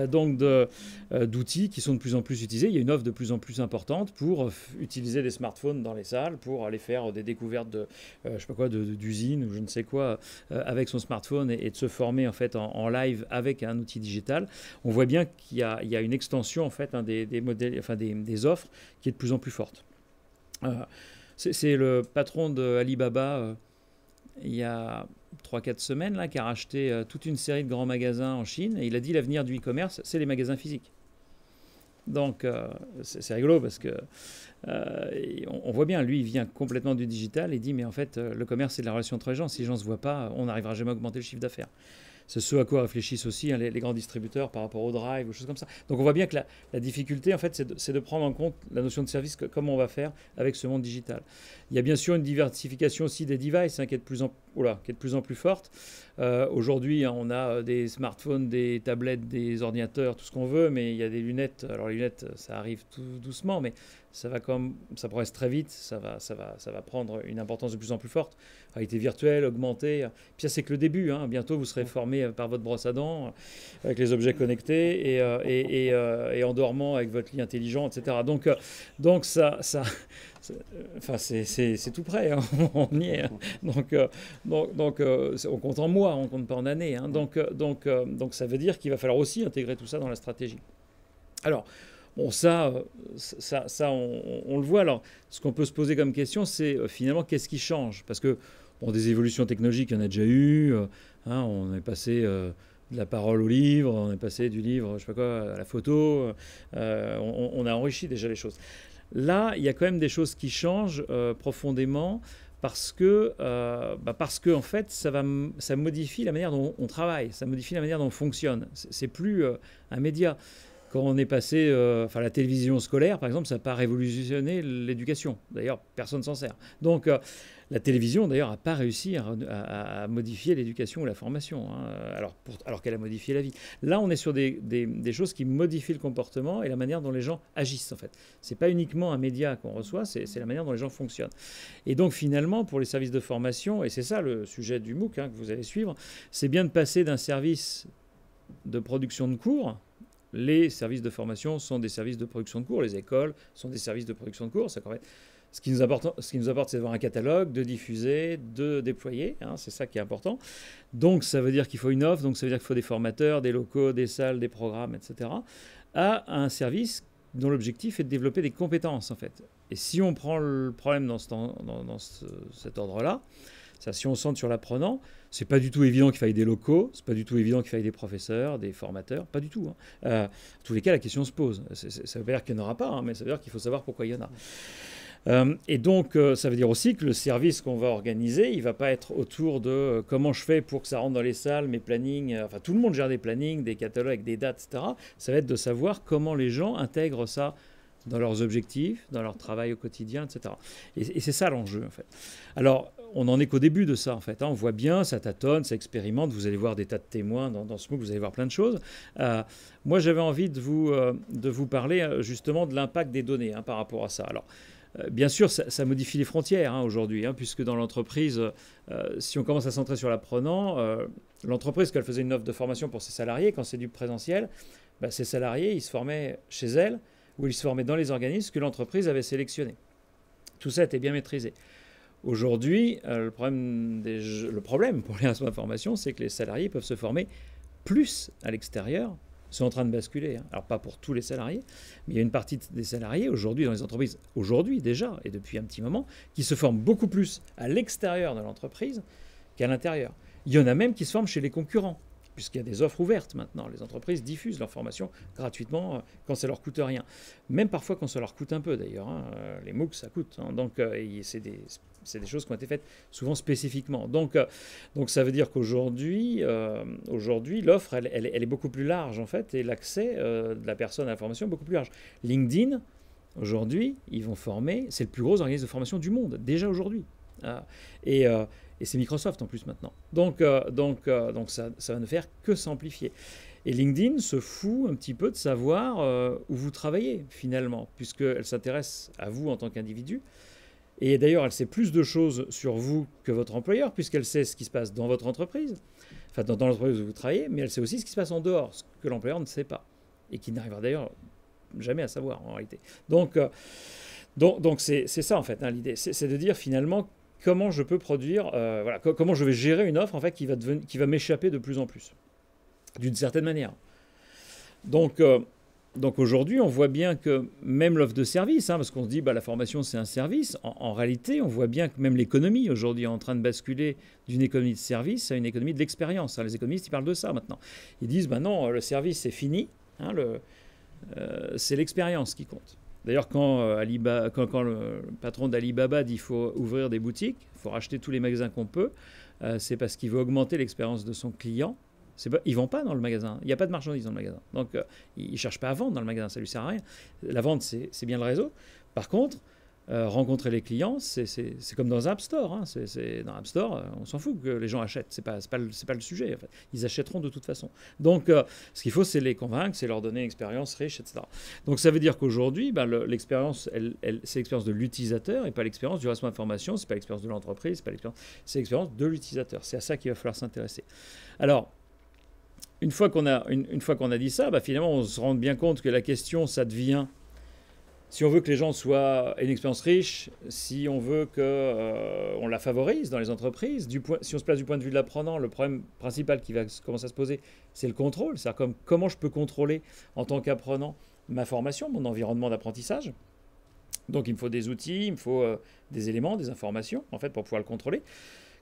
Donc d'outils qui sont de plus en plus utilisés. Il y a une offre de plus en plus importante pour utiliser des smartphones dans les salles, pour aller faire des découvertes je sais pas quoi, d'usine ou je ne sais quoi avec son smartphone et de se former en fait en live avec un outil digital. On voit bien qu'il y a une extension en fait hein, des modèles, enfin des offres qui est de plus en plus forte. C'est le patron de Alibaba il y a 3-4 semaines là, qui a racheté toute une série de grands magasins en Chine et il a dit l'avenir du e-commerce c'est les magasins physiques. Donc c'est rigolo parce que on voit bien, lui il vient complètement du digital et dit mais en fait le commerce c'est de la relation entre les gens, si les gens ne se voient pas on n'arrivera jamais à augmenter le chiffre d'affaires. C'est ce à quoi réfléchissent aussi hein, les grands distributeurs par rapport au drive ou choses comme ça. Donc on voit bien que la difficulté en fait c'est de prendre en compte la notion de service, comment on va faire avec ce monde digital. Il y a bien sûr une diversification aussi des devices hein, qui est de plus en plus forte. Aujourd'hui hein, on a des smartphones, des tablettes, des ordinateurs, tout ce qu'on veut, mais il y a des lunettes. Alors les lunettes ça arrive tout doucement, mais ça progresse très vite, ça va prendre une importance de plus en plus forte. Réalité virtuelle, augmentée. Puis ça, c'est que le début. Hein. Bientôt, vous serez formé par votre brosse à dents, avec les objets connectés et en dormant avec votre lit intelligent, etc. Donc c'est tout près. Hein. On y est. Hein. Donc, on compte en mois, on compte pas en années. Hein. Donc, ça veut dire qu'il va falloir aussi intégrer tout ça dans la stratégie. Alors, bon, ça on le voit. Alors, ce qu'on peut se poser comme question, c'est finalement qu'est-ce qui change? Parce que, bon, des évolutions technologiques, il y en a déjà eu. Hein, on est passé de la parole au livre, on est passé du livre, je sais pas quoi, à la photo. On a enrichi déjà les choses. Là, il y a quand même des choses qui changent profondément parce que en fait, ça modifie la manière dont on travaille, ça modifie la manière dont on fonctionne. C'est plus un média. Quand on est passé, la télévision scolaire, par exemple, ça n'a pas révolutionné l'éducation. D'ailleurs, personne ne s'en sert. Donc, la télévision, d'ailleurs, n'a pas réussi à modifier l'éducation ou la formation, hein, alors qu'elle a modifié la vie. Là, on est sur des choses qui modifient le comportement et la manière dont les gens agissent, en fait. Ce n'est pas uniquement un média qu'on reçoit, c'est la manière dont les gens fonctionnent. Et donc, finalement, pour les services de formation, et c'est ça le sujet du MOOC hein, que vous allez suivre, c'est bien de passer d'un service de production de cours. Les services de formation sont des services de production de cours. Les écoles sont des services de production de cours. Ce qui nous apporte, c'est d'avoir un catalogue, de diffuser, de déployer. Hein, c'est ça qui est important. Donc, ça veut dire qu'il faut une offre. Donc, ça veut dire qu'il faut des formateurs, des locaux, des salles, des programmes, etc. À un service dont l'objectif est de développer des compétences, en fait. Et si on prend le problème dans cet ordre-là, si on centre sur l'apprenant, c'est pas du tout évident qu'il faille des locaux, c'est pas du tout évident qu'il faille des professeurs, des formateurs, pas du tout. Hein. En tous les cas, la question se pose. Ça veut pas dire qu'il n'y en aura pas, hein, mais ça veut dire qu'il faut savoir pourquoi il y en a. Et donc, ça veut dire aussi que le service qu'on va organiser, il ne va pas être autour de comment je fais pour que ça rentre dans les salles, mes plannings. Enfin, tout le monde gère des plannings, des catalogues avec des dates, etc. Ça va être de savoir comment les gens intègrent ça dans leurs objectifs, dans leur travail au quotidien, etc. Et c'est ça l'enjeu, en fait. Alors, on n'en est qu'au début de ça, en fait. Hein. On voit bien, ça tâtonne, ça expérimente. Vous allez voir des tas de témoins dans ce MOOC, vous allez voir plein de choses. Moi, j'avais envie de vous parler justement de l'impact des données hein, par rapport à ça. Alors, bien sûr, ça modifie les frontières hein, aujourd'hui, hein, puisque dans l'entreprise, si on commence à centrer sur l'apprenant, l'entreprise, quand elle faisait une offre de formation pour ses salariés, quand c'est du présentiel, ces salariés, ils se formaient chez elle, ou ils se formaient dans les organismes que l'entreprise avait sélectionnés. Tout ça était bien maîtrisé. Aujourd'hui, le problème pour les responsables de formation, c'est que les salariés peuvent se former plus à l'extérieur c'est en train de basculer. Hein. Alors pas pour tous les salariés, mais il y a une partie des salariés aujourd'hui dans les entreprises, aujourd'hui déjà, et depuis un petit moment, qui se forment beaucoup plus à l'extérieur de l'entreprise qu'à l'intérieur. Il y en a même qui se forment chez les concurrents, puisqu'il y a des offres ouvertes maintenant. Les entreprises diffusent leur formation gratuitement quand ça leur coûte rien. Même parfois quand ça leur coûte un peu d'ailleurs. Hein. Les MOOC, ça coûte. Hein. Donc c'est des choses qui ont été faites souvent spécifiquement. Donc ça veut dire qu'aujourd'hui, l'offre, elle est beaucoup plus large en fait, et l'accès de la personne à la formation est beaucoup plus large. LinkedIn, aujourd'hui, ils vont former, c'est le plus gros organisme de formation du monde, déjà aujourd'hui. Et c'est Microsoft en plus maintenant. Donc ça va ne faire que s'amplifier. Et LinkedIn se fout un petit peu de savoir où vous travaillez finalement, puisqu'elle s'intéresse à vous en tant qu'individu. Et d'ailleurs, elle sait plus de choses sur vous que votre employeur, puisqu'elle sait ce qui se passe dans votre entreprise, enfin dans l'entreprise où vous travaillez, mais elle sait aussi ce qui se passe en dehors, ce que l'employeur ne sait pas, et qui n'arrivera d'ailleurs jamais à savoir en réalité. Donc c'est ça en fait, hein, l'idée, c'est de dire finalement comment je peux produire, comment je vais gérer une offre en fait qui va m'échapper de plus en plus, d'une certaine manière. Donc aujourd'hui, on voit bien que même l'offre de service, hein, parce qu'on se dit la formation c'est un service, en réalité, on voit bien que même l'économie aujourd'hui est en train de basculer d'une économie de service à une économie de l'expérience. Hein. Les économistes, ils parlent de ça maintenant. Ils disent, non, le service c'est fini, hein, c'est l'expérience qui compte. D'ailleurs, quand le patron d'Alibaba dit qu'il faut ouvrir des boutiques, il faut racheter tous les magasins qu'on peut, c'est parce qu'il veut augmenter l'expérience de son client. Ils ne vendent pas dans le magasin. Il n'y a pas de marchandises dans le magasin. Donc, ils ne cherchent pas à vendre dans le magasin. Ça ne lui sert à rien. La vente, c'est bien le réseau. Par contre, rencontrer les clients, c'est comme dans un App Store. Hein. Dans App Store, on s'en fout que les gens achètent. Ce n'est pas le sujet. En fait. Ils achèteront de toute façon. Donc, ce qu'il faut, c'est les convaincre, c'est leur donner une expérience riche, etc. Donc, ça veut dire qu'aujourd'hui, l'expérience, c'est l'expérience de l'utilisateur et pas l'expérience du responsable de formation. Ce n'est pas l'expérience de l'entreprise, c'est l'expérience de l'utilisateur. C'est à ça qu'il va falloir s'intéresser. Alors, une fois qu'on a dit ça, finalement, on se rend bien compte que la question, ça devient, si on veut que les gens aient une expérience riche, si on veut qu'on la favorise dans les entreprises, si on se place du point de vue de l'apprenant, le problème principal qui va commencer à se poser, c'est le contrôle. C'est-à-dire comment je peux contrôler en tant qu'apprenant ma formation, mon environnement d'apprentissage. Donc il me faut des outils, il me faut des éléments, des informations, en fait, pour pouvoir le contrôler.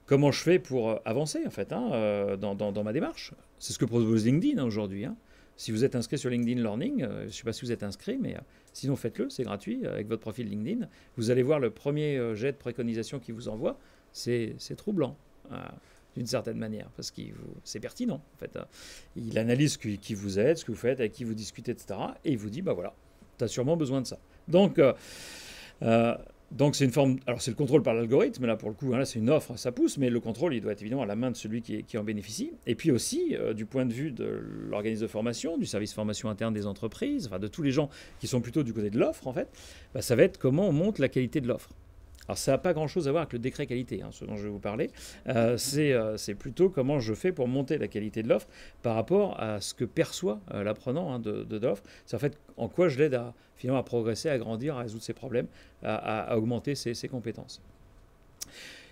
Comment je fais pour avancer, en fait, dans ma démarche? C'est ce que propose LinkedIn aujourd'hui. Hein. Si vous êtes inscrit sur LinkedIn Learning, je ne sais pas si vous êtes inscrit, mais sinon faites-le, c'est gratuit, avec votre profil LinkedIn. Vous allez voir le premier jet de préconisation qu'il vous envoie. C'est troublant, d'une certaine manière, parce que c'est pertinent, en fait. Il analyse qui vous êtes, ce que vous faites, avec qui vous discutez, etc. Et il vous dit, voilà, tu as sûrement besoin de ça. Donc c'est une forme, alors c'est le contrôle par l'algorithme, là pour le coup, là c'est une offre, ça pousse, mais le contrôle il doit être évidemment à la main de celui qui en bénéficie. Et puis aussi du point de vue de l'organisme de formation, du service formation interne des entreprises, enfin de tous les gens qui sont plutôt du côté de l'offre en fait, ça va être comment on monte la qualité de l'offre. Alors ça n'a pas grand-chose à voir avec le décret qualité, ce dont je vais vous parler. C'est plutôt comment je fais pour monter la qualité de l'offre par rapport à ce que perçoit l'apprenant de l'offre. C'est en fait en quoi je l'aide finalement à progresser, à grandir, à résoudre ses problèmes, à augmenter ses compétences.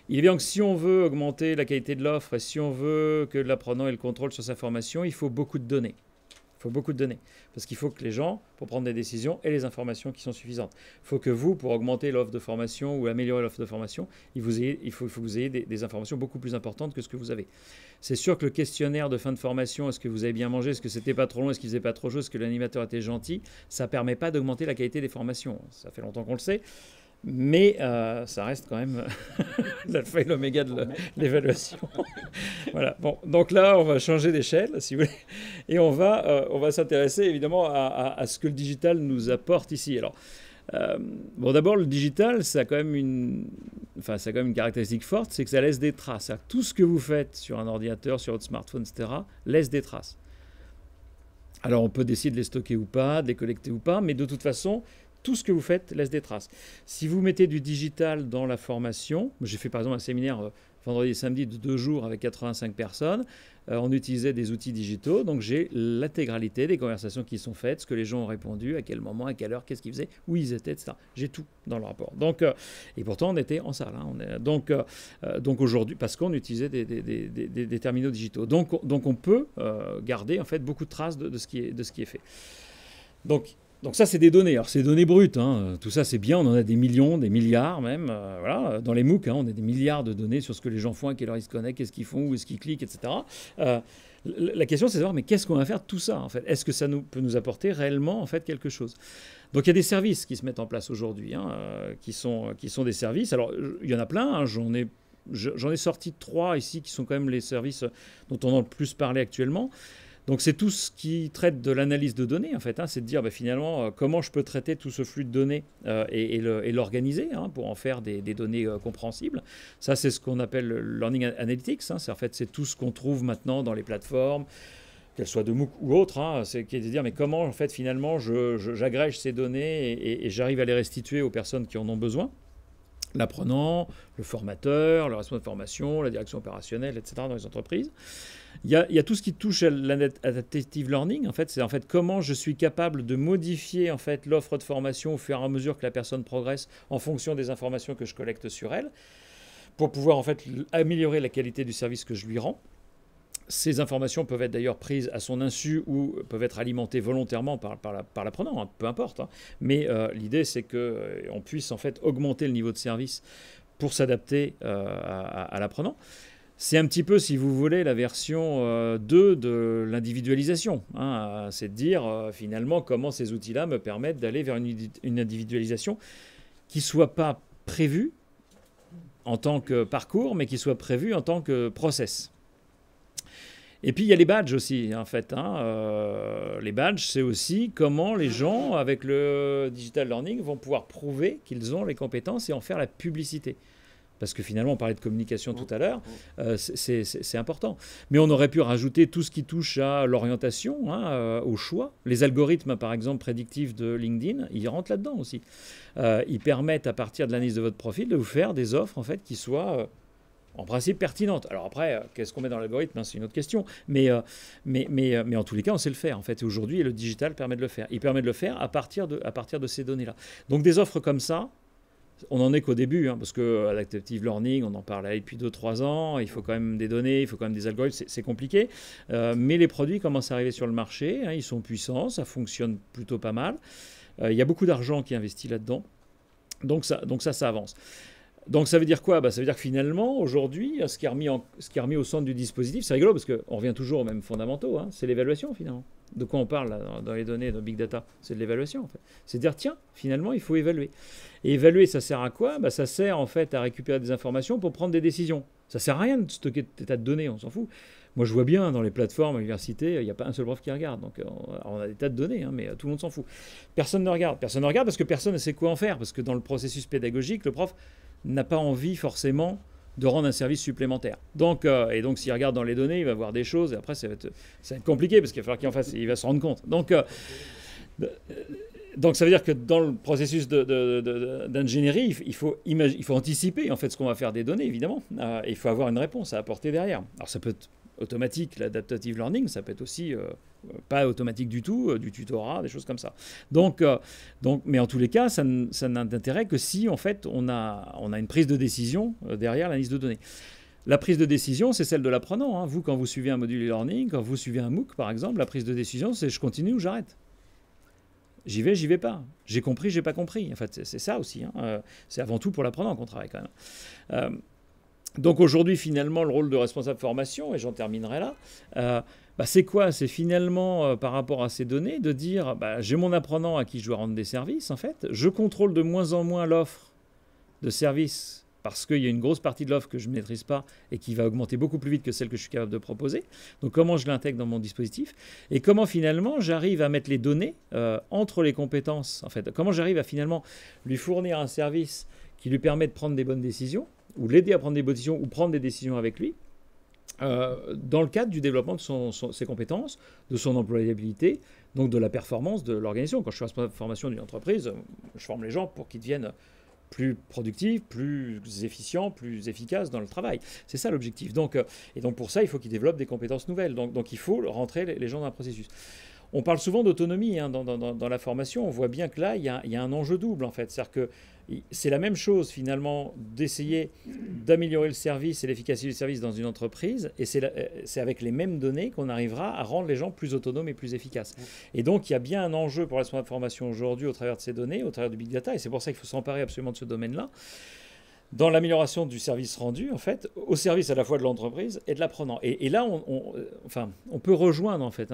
Il est bien que si on veut augmenter la qualité de l'offre et si on veut que l'apprenant ait le contrôle sur sa formation, il faut beaucoup de données. Il faut beaucoup de données. Parce qu'il faut que les gens, pour prendre des décisions, aient les informations qui sont suffisantes. Il faut que vous, pour augmenter l'offre de formation ou améliorer l'offre de formation, il faut que vous ayez des informations beaucoup plus importantes que ce que vous avez. C'est sûr que le questionnaire de fin de formation, est-ce que vous avez bien mangé, est-ce que c'était pas trop long, est-ce qu'il faisait pas trop chaud, est-ce que l'animateur était gentil, ça ne permet pas d'augmenter la qualité des formations. Ça fait longtemps qu'on le sait. Mais ça reste quand même l'alpha et l'oméga de l'évaluation. Voilà. Bon, donc là, on va changer d'échelle, si vous voulez, et on va s'intéresser évidemment à ce que le digital nous apporte ici. Alors, d'abord, le digital, ça a quand même une caractéristique forte, c'est que ça laisse des traces. Tout ce que vous faites sur un ordinateur, sur votre smartphone, etc., laisse des traces. Alors, on peut décider de les stocker ou pas, de les collecter ou pas, mais de toute façon, tout ce que vous faites laisse des traces. Si vous mettez du digital dans la formation, j'ai fait par exemple un séminaire vendredi et samedi de 2 jours avec 85 personnes. On utilisait des outils digitaux, donc j'ai l'intégralité des conversations qui sont faites, ce que les gens ont répondu, à quel moment, à quelle heure, qu'est-ce qu'ils faisaient, où ils étaient, etc. J'ai tout dans le rapport. Donc, et pourtant, on était en salle. Donc aujourd'hui, parce qu'on utilisait des terminaux digitaux. Donc on peut garder en fait beaucoup de traces de ce qui est fait. Donc ça, c'est des données. Alors, c'est des données brutes. Tout ça, c'est bien. On en a des millions, des milliards même. Voilà. Dans les MOOC, on a des milliards de données sur ce que les gens font, à quelle heure ils se connectent, qu'est-ce qu'ils font, où est-ce qu'ils cliquent, etc. La question, c'est de savoir, mais qu'est-ce qu'on va faire de tout ça, en fait? Est-ce que ça peut nous apporter réellement, en fait, quelque chose? Donc, il y a des services qui se mettent en place aujourd'hui, qui sont des services. Alors, il y en a plein. J'en ai sorti 3 ici, qui sont quand même les services dont on a le plus parlé actuellement. Donc c'est tout ce qui traite de l'analyse de données, en fait. C'est de dire finalement comment je peux traiter tout ce flux de données et l'organiser pour en faire des données compréhensibles. Ça, c'est ce qu'on appelle le Learning Analytics. C'est tout ce qu'on trouve maintenant dans les plateformes, qu'elles soient de MOOC ou autres. C'est de dire mais comment en fait finalement j'agrège ces données et j'arrive à les restituer aux personnes qui en ont besoin. L'apprenant, le formateur, le responsable de formation, la direction opérationnelle, etc. dans les entreprises. Il y a tout ce qui touche à l'adaptive learning. C'est comment je suis capable de modifier en fait l'offre de formation au fur et à mesure que la personne progresse en fonction des informations que je collecte sur elle, pour pouvoir en fait améliorer la qualité du service que je lui rends. Ces informations peuvent être d'ailleurs prises à son insu ou peuvent être alimentées volontairement par l'apprenant, peu importe. Mais l'idée, c'est qu'on puisse en fait augmenter le niveau de service pour s'adapter à l'apprenant. C'est un petit peu, si vous voulez, la version 2 de l'individualisation. C'est de dire finalement comment ces outils-là me permettent d'aller vers une individualisation qui ne soit pas prévue en tant que parcours, mais qui soit prévue en tant que process. Et puis il y a les badges aussi, en fait. Les badges, c'est aussi comment les gens, avec le digital learning, vont pouvoir prouver qu'ils ont les compétences et en faire la publicité. Parce que finalement, on parlait de communication tout à l'heure, c'est important. Mais on aurait pu rajouter tout ce qui touche à l'orientation, au choix. Les algorithmes, par exemple, prédictifs de LinkedIn, ils rentrent là-dedans aussi. Ils permettent, à partir de l'analyse de votre profil, de vous faire des offres en fait, qui soient... en principe pertinente. Alors après, qu'est-ce qu'on met dans l'algorithme, c'est une autre question. Mais en tous les cas, on sait le faire. En fait, aujourd'hui, le digital permet de le faire. Il permet de le faire à partir de ces données-là. Donc des offres comme ça, on n'en est qu'au début, parce que l'adaptive learning, on en parle depuis 2-3 ans. Il faut quand même des données, il faut quand même des algorithmes. C'est compliqué. Mais les produits commencent à arriver sur le marché. Ils sont puissants, ça fonctionne plutôt pas mal. Il y a beaucoup d'argent qui est investi là-dedans. Donc ça avance. Donc ça veut dire quoi? Ça veut dire que finalement, aujourd'hui, ce qui est remis au centre du dispositif, c'est rigolo parce qu'on revient toujours aux mêmes fondamentaux, c'est l'évaluation finalement. De quoi on parle là, dans les données de Big Data? C'est de l'évaluation en fait. C'est de dire, tiens, finalement, il faut évaluer. Et évaluer, ça sert à quoi? Ça sert en fait à récupérer des informations pour prendre des décisions. Ça sert à rien de stocker des tas de données, on s'en fout. Moi, je vois bien dans les plateformes à l'université, il n'y a pas un seul prof qui regarde. Donc, on a des tas de données, mais tout le monde s'en fout. Personne ne regarde. Personne ne regarde parce que personne ne sait quoi en faire. Parce que dans le processus pédagogique, le prof n'a pas envie forcément de rendre un service supplémentaire. Donc, s'il regarde dans les données, il va voir des choses, et après, ça va être compliqué, parce qu'il va falloir qu'il en fasse, il va se rendre compte. Donc, ça veut dire que dans le processus d'ingénierie, il faut anticiper en fait ce qu'on va faire des données, évidemment. Et il faut avoir une réponse à apporter derrière. Alors, ça peut être automatique, l'adaptive learning, ça peut être aussi pas automatique du tout, du tutorat, des choses comme ça. Donc, mais en tous les cas, ça n'a d'intérêt que si en fait on a une prise de décision derrière l'analyse de données. La prise de décision, c'est celle de l'apprenant. Vous, quand vous suivez un module e-learning, quand vous suivez un MOOC, par exemple, la prise de décision, c'est je continue ou j'arrête. J'y vais pas. J'ai compris, j'ai pas compris. En fait, c'est ça aussi. C'est avant tout pour l'apprenant qu'on travaille quand même. Donc aujourd'hui, finalement, le rôle de responsable formation, et j'en terminerai là, c'est quoi? C'est finalement, par rapport à ces données, de dire, j'ai mon apprenant à qui je dois rendre des services, en fait. Je contrôle de moins en moins l'offre de services parce qu'il y a une grosse partie de l'offre que je ne maîtrise pas et qui va augmenter beaucoup plus vite que celle que je suis capable de proposer. Donc comment je l'intègre dans mon dispositif et comment finalement j'arrive à mettre les données entre les compétences. En fait, comment j'arrive à finalement lui fournir un service qui lui permet de prendre des bonnes décisions ou l'aider à prendre des bonnes décisions ou prendre des décisions avec lui dans le cadre du développement de ses compétences, de son employabilité, donc de la performance de l'organisation. Quand je suis responsable de formation d'une entreprise, je forme les gens pour qu'ils deviennent plus productifs, plus efficients, plus efficaces dans le travail. C'est ça l'objectif. Et donc pour ça, il faut qu'ils développent des compétences nouvelles. Donc il faut rentrer les gens dans un processus. On parle souvent d'autonomie dans la formation. On voit bien que là, il y a un enjeu double, en fait. C'est-à-dire que c'est la même chose, finalement, d'essayer d'améliorer le service et l'efficacité du service dans une entreprise. Et c'est avec les mêmes données qu'on arrivera à rendre les gens plus autonomes et plus efficaces. Et donc, il y a bien un enjeu pour la formation aujourd'hui au travers de ces données, au travers du big data. Et c'est pour ça qu'il faut s'emparer absolument de ce domaine-là, dans l'amélioration du service rendu, en fait, au service à la fois de l'entreprise et de l'apprenant. Et là, on peut rejoindre, en fait,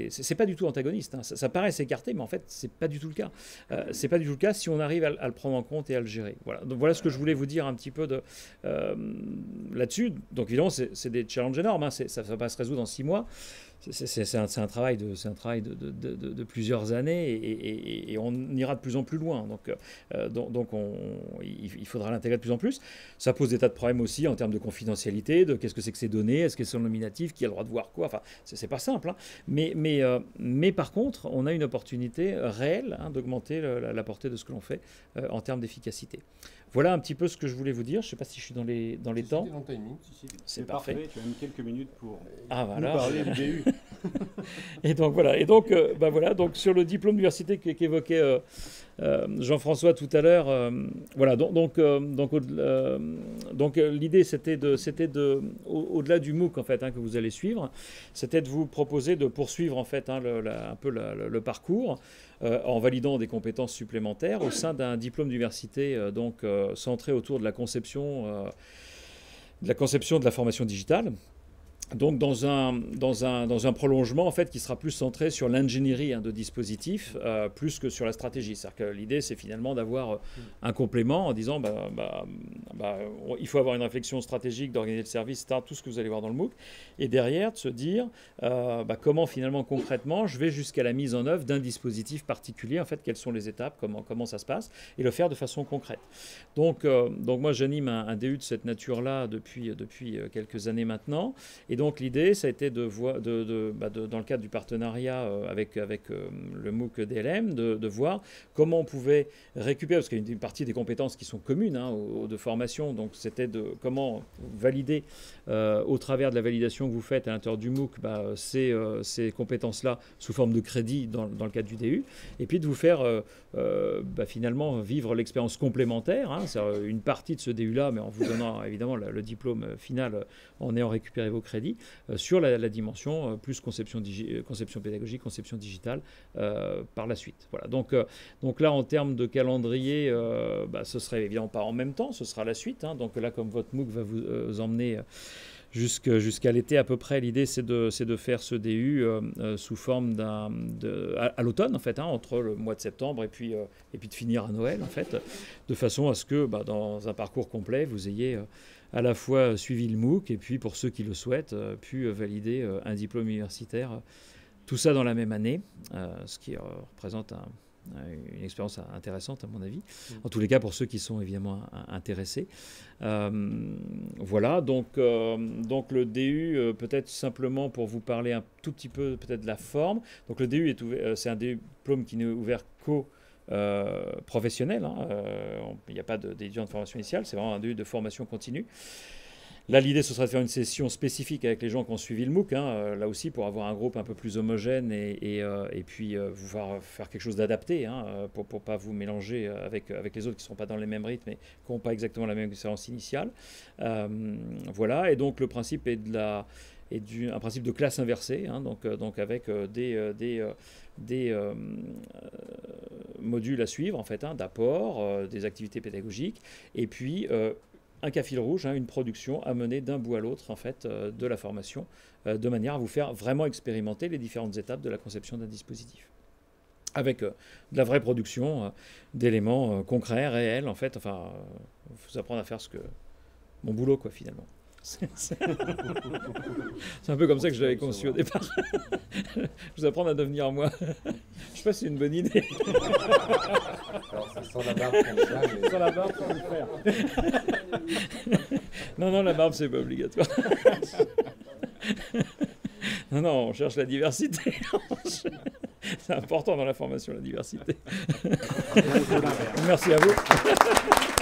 c'est pas du tout antagoniste. Hein. Ça paraît s'écarter, mais en fait, c'est pas du tout le cas. C'est pas du tout le cas si on arrive à le prendre en compte et à le gérer. Voilà. Donc voilà ce que je voulais vous dire un petit peu là-dessus. Donc évidemment, c'est des challenges énormes. Hein. Ça va pas se résoudre en 6 mois. C'est un travail de plusieurs années et on ira de plus en plus loin. Donc il faudra l'intégrer de plus en plus. Ça pose des tas de problèmes aussi en termes de confidentialité, de qu'est-ce que c'est que ces données, est-ce qu'elles sont nominatives, qui a le droit de voir quoi. Enfin, c'est pas simple. Hein. Mais par contre, on a une opportunité réelle d'augmenter la portée de ce que l'on fait en termes d'efficacité. Voilà un petit peu ce que je voulais vous dire. Je ne sais pas si je suis dans les temps. C'est parfait. Tu as mis quelques minutes pour voilà. nous parler du DU. Et donc voilà. Et donc, voilà. Donc sur le diplôme d'université qu'évoquait Jean-François tout à l'heure, voilà. Donc l'idée c'était au-delà du MOOC en fait que vous allez suivre, c'était de vous proposer de poursuivre en fait un peu le parcours. En validant des compétences supplémentaires au sein d'un diplôme d'université centré autour de la conception de la formation digitale. Donc dans un prolongement en fait qui sera plus centré sur l'ingénierie de dispositifs plus que sur la stratégie. C'est-à-dire que l'idée c'est finalement d'avoir un complément en disant il faut avoir une réflexion stratégique d'organiser le service, tout ce que vous allez voir dans le MOOC, et derrière de se dire comment finalement concrètement je vais jusqu'à la mise en œuvre d'un dispositif particulier, en fait quelles sont les étapes, comment ça se passe, et le faire de façon concrète. Donc moi j'anime un DU de cette nature-là depuis quelques années maintenant. Et donc l'idée, ça a été dans le cadre du partenariat avec le MOOC DLM, de voir comment on pouvait récupérer, parce qu'il y a une partie des compétences qui sont communes de formation, donc c'était de comment valider au travers de la validation que vous faites à l'intérieur du MOOC ces compétences-là sous forme de crédit dans le cadre du DU, et puis de vous faire finalement vivre l'expérience complémentaire, c'est une partie de ce DU-là, mais en vous donnant évidemment le diplôme final en ayant récupéré vos crédits, sur la dimension plus conception pédagogique, conception digitale par la suite. Voilà. Donc là, en termes de calendrier, ce serait évidemment pas en même temps, ce sera la suite. Donc là, comme votre MOOC va vous emmener jusqu'à l'été à peu près, l'idée c'est de faire ce DU sous forme à l'automne en fait, entre le mois de septembre et puis de finir à Noël en fait, de façon à ce que dans un parcours complet vous ayez à la fois suivi le MOOC et puis pour ceux qui le souhaitent pu valider un diplôme universitaire, tout ça dans la même année, ce qui représente une expérience intéressante à mon avis, en tous les cas pour ceux qui sont évidemment intéressés. Voilà, donc le DU, peut-être simplement pour vous parler un tout petit peu peut-être de la forme. Donc le DU c'est un diplôme qui n'est ouvert qu'aux professionnels. Il n'y a pas d'étudiant de formation initiale, c'est vraiment un DU de formation continue. Là, l'idée, ce sera de faire une session spécifique avec les gens qui ont suivi le MOOC, là aussi pour avoir un groupe un peu plus homogène et puis vous faire quelque chose d'adapté pour ne pas vous mélanger avec les autres qui ne sont pas dans les mêmes rythmes et qui n'ont pas exactement la même expérience initiale. Voilà, et donc le principe est un principe de classe inversée, donc avec des modules à suivre, en fait, d'apport, des activités pédagogiques, et puis un cas fil rouge, une production à mener d'un bout à l'autre en fait, de la formation, de manière à vous faire vraiment expérimenter les différentes étapes de la conception d'un dispositif. Avec de la vraie production d'éléments concrets, réels, en fait, vous apprendre à faire mon boulot, quoi, finalement. C'est un peu comme ça que je l'avais conçu au départ. Vous apprendre à devenir moi. Je ne sais pas si c'est une bonne idée. Alors, c'est sans la barbe comme ça. Mais... Sans la barbe, sans le faire. Non, la barbe, c'est pas obligatoire. Non, on cherche la diversité. C'est important dans la formation, la diversité. Merci à vous.